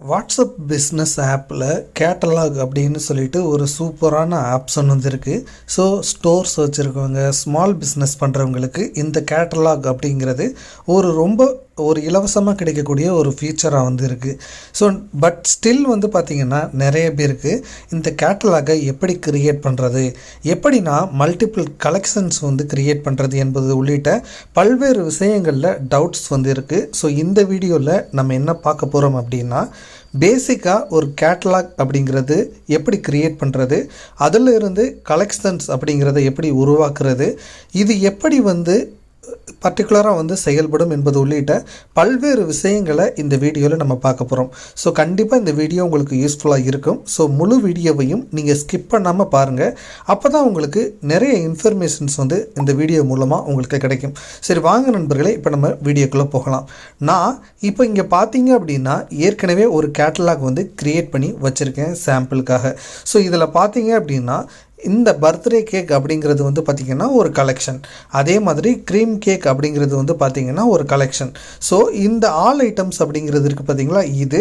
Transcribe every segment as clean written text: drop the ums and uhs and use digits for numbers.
WhatsApp business ஆப்பில் catalogue அப்படின்னு சொல்லிட்டு ஒரு சூப்பரான ஆப்ஷன் வந்துருக்கு. ஸோ ஸ்டோர்ஸ் வச்சுருக்கவங்க, ஸ்மால் பிஸ்னஸ் பண்ணுறவங்களுக்கு இந்த கேட்டலாக் அப்படிங்கிறது ரொம்ப இலவசமாக கிடைக்கக்கூடிய ஒரு ஃபீச்சராக வந்து இருக்குது. ஸோ பட் ஸ்டில் வந்து பார்த்திங்கன்னா நிறைய பேருக்கு இந்த கேட்டலாகை எப்படி க்ரியேட் பண்ணுறது, எப்படின்னா மல்டிபிள் கலெக்ஷன்ஸ் வந்து க்ரியேட் பண்ணுறது என்பது உள்ளிட்ட பல்வேறு விஷயங்களில் டவுட்ஸ் வந்து இருக்குது. ஸோ இந்த வீடியோவில் நம்ம என்ன பார்க்க போகிறோம் அப்படின்னா, பேசிக்காக ஒரு கேட்டலாக் அப்படிங்கிறது எப்படி க்ரியேட் பண்ணுறது, அதில் இருந்து கலெக்ஷன்ஸ் அப்படிங்கிறத எப்படி உருவாக்குறது, இது எப்படி வந்து பர்டிகுலராக வந்து செயல்படும் என்பது உள்ளிட்ட பல்வேறு விஷயங்களை இந்த வீடியோவில் நம்ம பார்க்க போகிறோம். ஸோ கண்டிப்பாக இந்த வீடியோ உங்களுக்கு யூஸ்ஃபுல்லாக இருக்கும். ஸோ முழு வீடியோவையும் நீங்கள் ஸ்கிப் பண்ணாமல் பாருங்கள். அப்போ தான் உங்களுக்கு நிறைய இன்ஃபர்மேஷன்ஸ் வந்து இந்த வீடியோ மூலமாக உங்களுக்கு கிடைக்கும். சரி வாங்க நண்பர்களே, இப்போ நம்ம வீடியோக்குள்ளே போகலாம். நான் இப்போ இங்கே பார்த்தீங்க அப்படின்னா ஏற்கனவே ஒரு கேட்டலாக் வந்து க்ரியேட் பண்ணி வச்சுருக்கேன் சாம்பிளுக்காக. ஸோ இதில் பார்த்தீங்க அப்படின்னா இந்த பர்த்டே கேக் அப்படிங்கிறது வந்து பார்த்திங்கன்னா ஒரு கலெக்ஷன், அதே மாதிரி க்ரீம் கேக் அப்படிங்கிறது வந்து பார்த்திங்கன்னா ஒரு கலெக்ஷன். ஸோ இந்த ஆல் ஐட்டம்ஸ் அப்படிங்கிறது இருக்குது பார்த்திங்களா, இது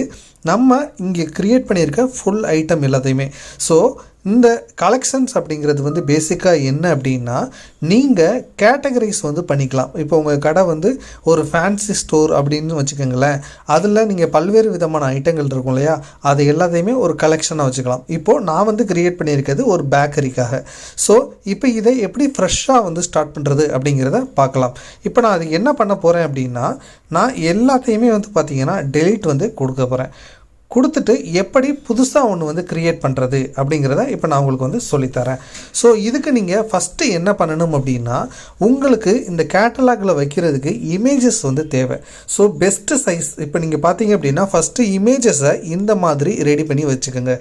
நம்ம இங்கே க்ரியேட் பண்ணியிருக்க ஃபுல் ஐட்டம் எல்லாத்தையுமே. ஸோ இந்த கலெக்ஷன்ஸ் அப்படிங்கிறது வந்து பேசிக்காக என்ன அப்படின்னா, நீங்கள் கேட்டகரிஸ் வந்து பண்ணிக்கலாம். இப்போ உங்கள் கடை வந்து ஒரு ஃபேன்சி ஸ்டோர் அப்படின்னு வச்சுக்கோங்களேன், அதில் நீங்கள் பல்வேறு விதமான ஐட்டங்கள் இருக்கும் இல்லையா, அது எல்லாத்தையுமே ஒரு கலெக்ஷனாக வச்சுக்கலாம். இப்போது நான் வந்து க்ரியேட் பண்ணியிருக்கிறது ஒரு பேக்கரிக்காக. ஸோ இப்போ இதை எப்படி ஃப்ரெஷ்ஷாக வந்து ஸ்டார்ட் பண்ணுறது அப்படிங்கிறத பார்க்கலாம். இப்போ நான் அது என்ன பண்ண போகிறேன் அப்படின்னா, நான் எல்லாத்தையுமே வந்து பார்த்திங்கன்னா டெலீட் வந்து கொடுக்க போகிறேன். கொடுத்துட்டு எப்படி புதுசாக ஒன்று வந்து க்ரியேட் பண்ணுறது அப்படிங்கிறத இப்போ நான் உங்களுக்கு வந்து சொல்லித்தரேன். ஸோ இதுக்கு நீங்கள் ஃபஸ்ட்டு என்ன பண்ணணும் அப்படின்னா, உங்களுக்கு இந்த கேட்டலாகில் வைக்கிறதுக்கு இமேஜஸ் வந்து தேவை. ஸோ பெஸ்ட்டு சைஸ் இப்போ நீங்கள் பார்த்தீங்க அப்படின்னா ஃபஸ்ட்டு இமேஜஸை இந்த மாதிரி ரெடி பண்ணி வச்சுக்கோங்க.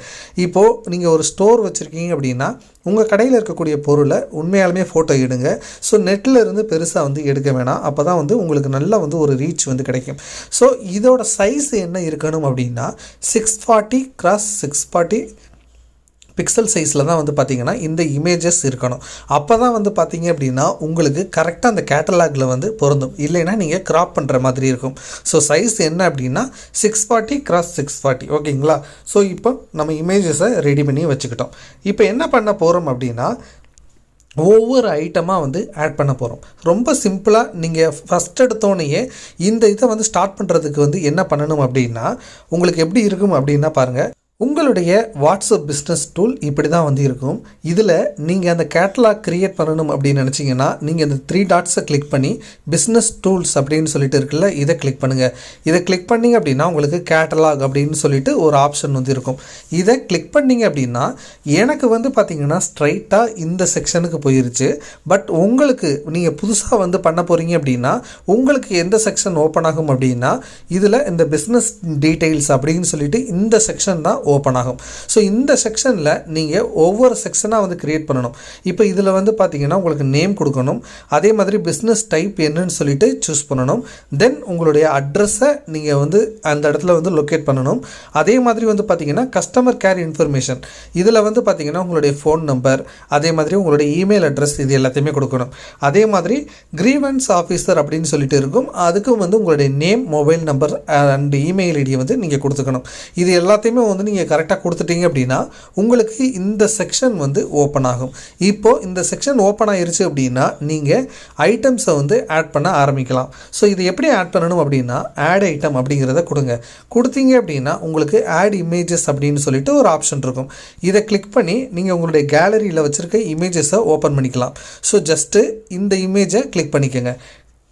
இப்போது நீங்கள் ஒரு ஸ்டோர் வச்சுருக்கீங்க அப்படின்னா உங்கள் கடையில் இருக்கக்கூடிய பொருளை உண்மையாலுமே ஃபோட்டோ எடுங்க. ஸோ நெட்டில் இருந்து பெருசாக வந்து எடுக்க வேணாம். அப்போ தான் வந்து உங்களுக்கு நல்லா வந்து ஒரு ரீச் வந்து கிடைக்கும். ஸோ இதோட சைஸ் என்ன இருக்கணும் அப்படின்னா 640x640 பிக்சல் சைஸில் தான் வந்து பார்த்திங்கன்னா இந்த இமேஜஸ் இருக்கணும். அப்போ தான் வந்து பார்த்திங்க அப்படின்னா உங்களுக்கு கரெக்டாக அந்த கேட்டலாகில் வந்து பொருந்தும். இல்லைன்னா நீங்கள் க்ராப் பண்ணுற மாதிரி இருக்கும். ஸோ சைஸ் என்ன அப்படின்னா 640x640. ஓகேங்களா? ஸோ இப்போ நம்ம இமேஜஸை ரெடி பண்ணி வச்சுக்கிட்டோம். இப்போ என்ன பண்ண போகிறோம் அப்படின்னா, ஒவ்வொரு ஐட்டமாக வந்து ஆட் பண்ண போகிறோம். ரொம்ப சிம்பிளாக நீங்கள் ஃபஸ்ட் எடுத்தோடனேயே இந்த இதை வந்து ஸ்டார்ட் பண்ணுறதுக்கு வந்து என்ன பண்ணணும் அப்படின்னா, உங்களுக்கு எப்படி இருக்கும் அப்படின்னா பாருங்கள், உங்களுடைய வாட்ஸ்அப் பிஸ்னஸ் டூல் இப்படி தான் வந்து இருக்கும். இதில் நீங்கள் அந்த கேட்டலாக் க்ரியேட் பண்ணணும் அப்படின்னு நினச்சிங்கன்னா நீங்கள் இந்த 3 டாட்ஸை கிளிக் பண்ணி பிஸ்னஸ் டூல்ஸ் அப்படின்னு சொல்லிட்டு இருக்குல்ல, இதை கிளிக் பண்ணுங்கள். இதை கிளிக் பண்ணிங்க அப்படின்னா உங்களுக்கு கேட்டலாக் அப்படின்னு சொல்லிட்டு ஒரு ஆப்ஷன் வந்து இருக்கும். இதை கிளிக் பண்ணிங்க அப்படின்னா எனக்கு வந்து பார்த்திங்கன்னா ஸ்ட்ரைட்டாக இந்த செக்ஷனுக்கு போயிருச்சு. பட் உங்களுக்கு நீங்கள் புதுசாக வந்து பண்ண போகிறீங்க அப்படின்னா உங்களுக்கு எந்த செக்ஷன் ஓப்பன் ஆகும் அப்படின்னா, இதில் இந்த பிஸ்னஸ் டீட்டெயில்ஸ் அப்படின்னு சொல்லிட்டு இந்த செக்ஷன் தான் ஓப்பன் ஆகும். ஸோ இந்த செக்ஷனில் நீங்கள் ஒவ்வொரு செக்ஷனாக வந்து க்ரியேட் பண்ணணும். இப்போ இதில் வந்து பார்த்தீங்கன்னா உங்களுக்கு நேம் கொடுக்கணும். அதே மாதிரி பிஸ்னஸ் டைப் என்னன்னு சொல்லிட்டு சூஸ் பண்ணணும். தென் உங்களுடைய அட்ரஸை நீங்கள் வந்து அந்த இடத்துல வந்து லொக்கேட் பண்ணணும். அதே மாதிரி வந்து பார்த்தீங்கன்னா கஸ்டமர் கேர் இன்ஃபர்மேஷன், இதில் வந்து பார்த்தீங்கன்னா உங்களுடைய ஃபோன் நம்பர், அதே மாதிரி உங்களுடைய இமெயில் அட்ரஸ், இது எல்லாத்தையுமே கொடுக்கணும். அதே மாதிரி கிரீவன்ஸ் ஆஃபீஸர் அப்படின்னு சொல்லிட்டு இருக்கும், அதுக்கும் வந்து உங்களுடைய name, mobile number and email ஐடியை வந்து நீங்கள் கொடுத்துக்கணும். இது எல்லாத்தையுமே வந்து நீங்கள் கரெக்டாக கொடுத்துட்டீங்க அப்படின்னா உங்களுக்கு இந்த செக்ஷன் வந்து ஓப்பன் ஆகும். இப்போது இந்த செக்ஷன் ஓப்பன் ஆகிருச்சு அப்படின்னா நீங்கள் ஐட்டம்ஸை வந்து ஆட் பண்ண ஆரம்பிக்கலாம். ஸோ இது எப்படி ஆட் பண்ணணும் அப்படின்னா, ஆட் ஐட்டம் அப்படிங்கிறத கொடுத்தீங்க அப்படின்னா உங்களுக்கு ஆட் இமேஜஸ் அப்படின்னு சொல்லிட்டு ஒரு ஆப்ஷன் இருக்கும். இதை கிளிக் பண்ணி நீங்கள் உங்களுடைய கேலரியில் வச்சுருக்க இமேஜஸை ஓப்பன் பண்ணிக்கலாம். ஸோ ஜஸ்ட்டு இந்த இமேஜை கிளிக் பண்ணிக்கோங்க.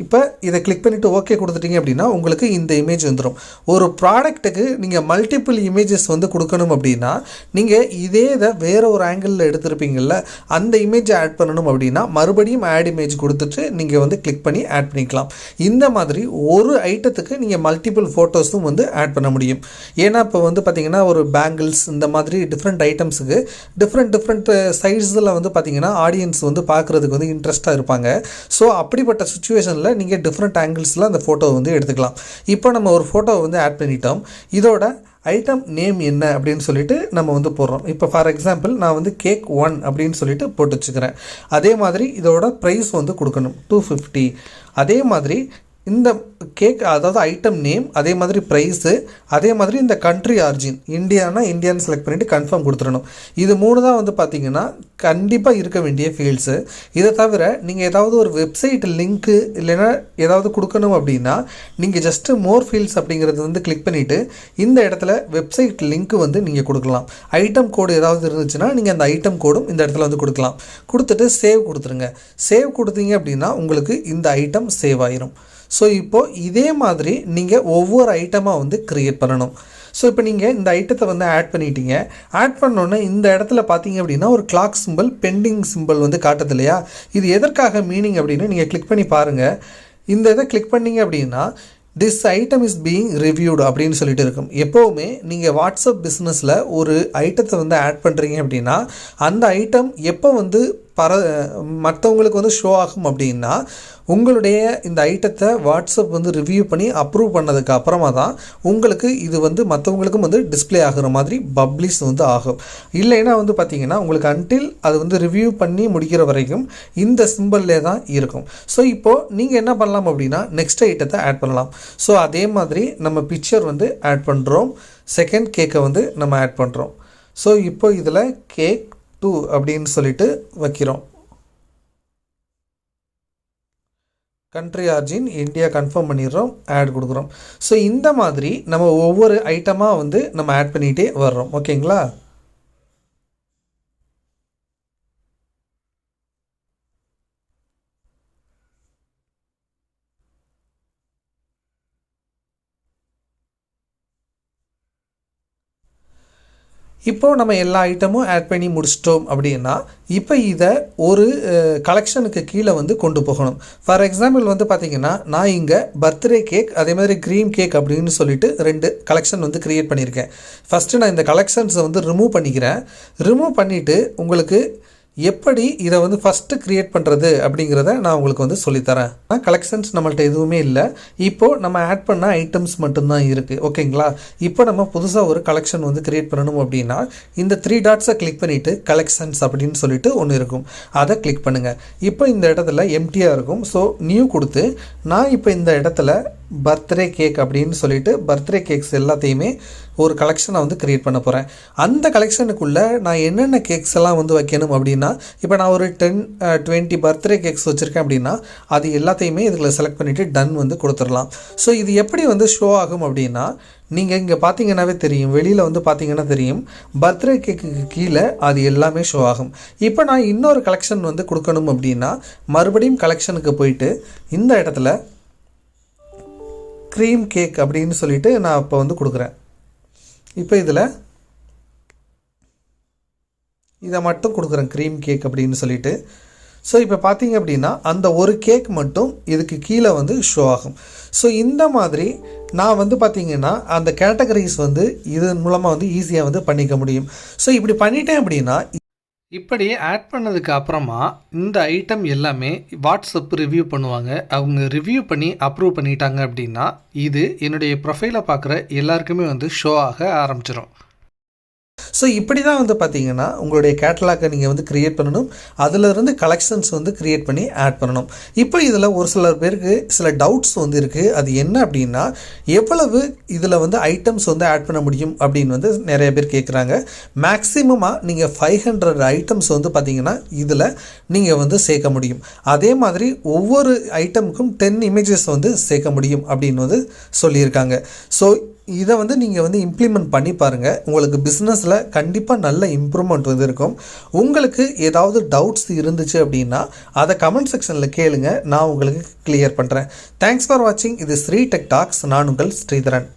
இப்போ இதை கிளிக் பண்ணிவிட்டு ஓகே கொடுத்துட்டீங்க அப்படின்னா உங்களுக்கு இந்த இமேஜ் வந்துடும். ஒரு ப்ராடக்ட்டுக்கு நீங்கள் மல்டிபிள் இமேஜஸ் வந்து கொடுக்கணும் அப்படின்னா நீங்கள் இதே இதை வேறு ஒரு ஆங்கிளில் எடுத்துருப்பீங்கள்ல, அந்த இமேஜை ஆட் பண்ணணும் அப்படின்னா மறுபடியும் ஆட் இமேஜ் கொடுத்துட்டு நீங்கள் வந்து கிளிக் பண்ணி ஆட் பண்ணிக்கலாம். இந்த மாதிரி ஒரு ஐட்டத்துக்கு நீங்கள் மல்டிபிள் ஃபோட்டோஸும் வந்து ஆட் பண்ண முடியும். ஏன்னா இப்போ வந்து பார்த்திங்கன்னா ஒரு பேங்கிள்ஸ் இந்த மாதிரி டிஃப்ரெண்ட் ஐட்டம்ஸுக்கு டிஃப்ரெண்ட் சைஸில் வந்து பார்த்திங்கன்னா ஆடியன்ஸ் வந்து பார்க்குறதுக்கு வந்து இன்ட்ரெஸ்ட்டாக இருப்பாங்க. ஸோ அப்படிப்பட்ட சுச்சுவேஷனில் நீங்கள் டிஃப்ரெண்ட் ஆங்கிள்ஸில் அந்த ஃபோட்டோவை வந்து எடுத்துக்கலாம். இப்போ நம்ம ஒரு ஃபோட்டோவை வந்து ஆட் பண்ணிட்டோம். இதோட ஐட்டம் நேம் என்ன அப்படின்னு சொல்லிட்டு நம்ம வந்து போடுறோம். இப்போ ஃபார் எக்ஸாம்பிள் நான் வந்து கேக் 1 அப்படின்னு சொல்லிட்டு போட்டு வச்சுக்கிறேன். அதே மாதிரி இதோட ப்ரைஸ் வந்து கொடுக்கணும் 250. அதே மாதிரி இந்த கேக் அதாவது ஐட்டம் நேம், அதே மாதிரி ப்ரைஸு, அதே மாதிரி இந்த கண்ட்ரி ஆர்ஜின் இந்தியானா இந்தியான்னு செலக்ட் பண்ணிவிட்டு கன்ஃபார்ம் கொடுத்துடணும். இது 3 தான் வந்து பார்த்திங்கன்னா கண்டிப்பாக இருக்க வேண்டிய ஃபீல்ட்ஸு. இதை தவிர நீங்கள் ஏதாவது ஒரு வெப்சைட் லிங்க்கு இல்லைன்னா ஏதாவது கொடுக்கணும் அப்படின்னா நீங்கள் ஜஸ்ட்டு மோர் ஃபீல்ட்ஸ் அப்படிங்கிறது வந்து கிளிக் பண்ணிவிட்டு இந்த இடத்துல வெப்சைட் லிங்க்கு வந்து நீங்கள் கொடுக்கலாம். ஐட்டம் கோடு ஏதாவது இருந்துச்சுன்னா நீங்கள் அந்த ஐட்டம் கோடும் இந்த இடத்துல வந்து கொடுக்கலாம். கொடுத்துட்டு சேவ் கொடுத்துருங்க. சேவ் கொடுத்தீங்க அப்படின்னா உங்களுக்கு இந்த ஐட்டம் சேவ் ஆயிரும். ஸோ இப்போது இதே மாதிரி நீங்கள் ஒவ்வொரு ஐட்டமாக வந்து க்ரியேட் பண்ணணும். ஸோ இப்போ நீங்கள் இந்த ஐட்டத்தை வந்து ஆட் பண்ணிட்டீங்க. ஆட் பண்ணோன்னே இந்த இடத்துல பார்த்தீங்க அப்படின்னா ஒரு கிளாக் சிம்பிள், பெண்டிங் சிம்பிள் வந்து காட்டுது இல்லையா? இது எதற்காக மீனிங் அப்படின்னு நீங்கள் கிளிக் பண்ணி பாருங்கள். இந்த இதை கிளிக் பண்ணிங்க அப்படின்னா this item is being reviewed அப்படின்னு சொல்லிட்டு இருக்கும். எப்போவுமே நீங்கள் வாட்ஸ்அப் பிஸ்னஸில் ஒரு ஐட்டத்தை வந்து ஆட் பண்ணுறீங்க அப்படின்னா அந்த ஐட்டம் எப்போ வந்து மற்றவங்களுக்கு வந்து ஷோ ஆகும் அப்படின்னா உங்களுடைய இந்த ஐட்டத்தை வாட்ஸ்அப் வந்து ரிவ்யூ பண்ணி அப்ரூவ் பண்ணதுக்கு அப்புறமா தான் உங்களுக்கு இது வந்து மற்றவங்களுக்கும் வந்து டிஸ்பிளே ஆகுற மாதிரி பப்ளிஷ் வந்து ஆகும். இல்லைன்னா வந்து பார்த்திங்கன்னா உங்களுக்கு அன்டில் அது வந்து ரிவ்யூ பண்ணி முடிக்கிற வரைக்கும் இந்த சிம்பிள்லே தான் இருக்கும். ஸோ இப்போது நீங்கள் என்ன பண்ணலாம் அப்படின்னா நெக்ஸ்ட் ஐட்டத்தை ஆட் பண்ணலாம். ஸோ அதே மாதிரி நம்ம பிக்சர் வந்து ஆட் பண்ணுறோம், செகண்ட் கேக்கை வந்து நம்ம ஆட் பண்ணுறோம். ஸோ இப்போ இதில் கேக் 2 அப்படின்னு சொல்லிட்டு வைக்கிறோம். கண்ட்ரி ஆர்ஜின் இந்தியா கன்ஃபார்ம் பண்ணிடுறோம், ஆட் கொடுக்குறோம். ஸோ இந்த மாதிரி நம்ம ஒவ்வொரு ஐட்டமாக வந்து நம்ம ஆட் பண்ணிகிட்டே வர்றோம். ஓகேங்களா? இப்போது நம்ம எல்லா ஐட்டமும் ஆட் பண்ணி முடிச்சிட்டோம் அப்படின்னா இப்போ இதை ஒரு கலெக்ஷனுக்கு கீழே வந்து கொண்டு போகணும். ஃபார் எக்ஸாம்பிள் வந்து பார்த்திங்கன்னா நான் இங்கே பர்த்டே கேக் அதே மாதிரி க்ரீம் கேக் அப்படின்னு சொல்லிட்டு 2 கலெக்ஷன் வந்து க்ரியேட் பண்ணியிருக்கேன். ஃபஸ்ட்டு நான் இந்த கலெக்ஷன்ஸை வந்து ரிமூவ் பண்ணிக்கிறேன். ரிமூவ் பண்ணிவிட்டு உங்களுக்கு எப்படி இதை வந்து ஃபஸ்ட்டு க்ரியேட் பண்ணுறது அப்படிங்கிறத நான் உங்களுக்கு வந்து சொல்லித்தரேன். கலெக்ஷன்ஸ் நம்மள்ட்ட எதுவுமே இல்லை. இப்போது நம்ம ஆட் பண்ண ஐட்டம்ஸ் மட்டும்தான் இருக்குது. ஓகேங்களா? இப்போ நம்ம புதுசாக ஒரு கலெக்ஷன் வந்து க்ரியேட் பண்ணணும் அப்படின்னா இந்த 3 டாட்ஸை கிளிக் பண்ணிவிட்டு கலெக்ஷன்ஸ் அப்படின்னு சொல்லிட்டு ஒன்று இருக்கும், அதை கிளிக் பண்ணுங்கள். இப்போ இந்த இடத்துல எம்டியாக இருக்கும். ஸோ நியூ கொடுத்து நான் இப்போ இந்த இடத்துல பர்த்டே கேக் அப்படின்னு சொல்லிட்டு பர்த்டே கேக்ஸ் எல்லாத்தையுமே ஒரு கலெக்ஷனை வந்து க்ரியேட் பண்ண போகிறேன். அந்த கலெக்ஷனுக்குள்ளே நான் என்னென்ன கேக்ஸ் எல்லாம் வந்து வைக்கணும் அப்படின்னா இப்போ நான் ஒரு 10-20 பர்த்டே கேக்ஸ் வச்சுருக்கேன் அப்படின்னா அது எல்லாத்தையுமே இதில் செலக்ட் பண்ணிவிட்டு டன் வந்து கொடுத்துடலாம். ஸோ இது எப்படி வந்து ஷோ ஆகும் அப்படின்னா நீங்கள் இங்கே பார்த்தீங்கன்னாவே தெரியும், வெளியில் வந்து பார்த்தீங்கன்னா தெரியும், பர்த்டே கேக்குக்கு கீழே அது எல்லாமே ஷோ ஆகும். இப்போ நான் இன்னொரு கலெக்ஷன் வந்து கொடுக்கணும் அப்படின்னா மறுபடியும் கலெக்ஷனுக்கு போயிட்டு இந்த இடத்துல க்ரீம் கேக் அப்படின்னு சொல்லிட்டு நான் இப்போ வந்து கொடுக்குறேன். இப்போ இதில் இதை மட்டும் கொடுக்குறேன், க்ரீம் கேக் அப்படின்னு சொல்லிட்டு. ஸோ இப்போ பார்த்தீங்க அப்படின்னா அந்த ஒரு கேக் மட்டும் இதுக்கு கீழே வந்து ஷோ ஆகும். ஸோ இந்த மாதிரி நான் வந்து பார்த்திங்கன்னா அந்த கேட்டகரிஸ் வந்து இதன் மூலமாக வந்து ஈஸியாக வந்து பண்ணிக்க முடியும். ஸோ இப்படி பண்ணிட்டேன் அப்படின்னா இப்படி ஆட் பண்ணதுக்கு அப்புறமா இந்த ஐட்டம் எல்லாமே வாட்ஸ்அப் ரிவ்யூ பண்ணுவாங்க. அவங்க ரிவ்யூ பண்ணி அப்ரூவ் பண்ணிட்டாங்க அப்படின்னா இது என்னுடைய ப்ரொஃபைலை பார்க்குற எல்லாருக்குமே வந்து ஷோ ஆக ஆரம்பிச்சிடும். ஸோ இப்படி தான் வந்து பார்த்திங்கன்னா உங்களுடைய கேட்டலாக்கை நீங்கள் வந்து க்ரியேட் பண்ணணும். அதிலிருந்து கலெக்ஷன்ஸ் வந்து க்ரியேட் பண்ணி ஆட் பண்ணணும். இப்போ இதில் ஒரு சில பேருக்கு சில டவுட்ஸ் வந்து இருக்குது. அது என்ன அப்படின்னா எவ்வளவு இதில் வந்து ஐட்டம்ஸ் வந்து ஆட் பண்ண முடியும் அப்படின்னு வந்து நிறைய பேர் கேட்குறாங்க. மேக்ஸிமமாக நீங்கள் 500 ஐட்டம்ஸ் வந்து பார்த்திங்கன்னா இதில் நீங்கள் வந்து சேர்க்க முடியும். அதே மாதிரி ஒவ்வொரு ஐட்டமுக்கும் 10 இமேஜஸ் வந்து சேர்க்க முடியும் அப்படின்னு வந்து சொல்லியிருக்காங்க. ஸோ இதை வந்து நீங்கள் வந்து இம்ப்ளிமெண்ட் பண்ணி பாருங்கள். உங்களுக்கு பிஸ்னஸில் கண்டிப்பாக நல்ல இம்ப்ரூவ்மெண்ட் வந்து இருக்கும். உங்களுக்கு ஏதாவது டவுட்ஸ் இருந்துச்சு அப்படின்னா அதை கமெண்ட் செக்ஷனில் கேளுங்க, நான் உங்களுக்கு கிளியர் பண்ணுறேன். தேங்க்ஸ் ஃபார் வாட்சிங். இது ஸ்ரீ டெக் டாக்ஸ். நான் உங்கள் ஸ்ரீதரன்.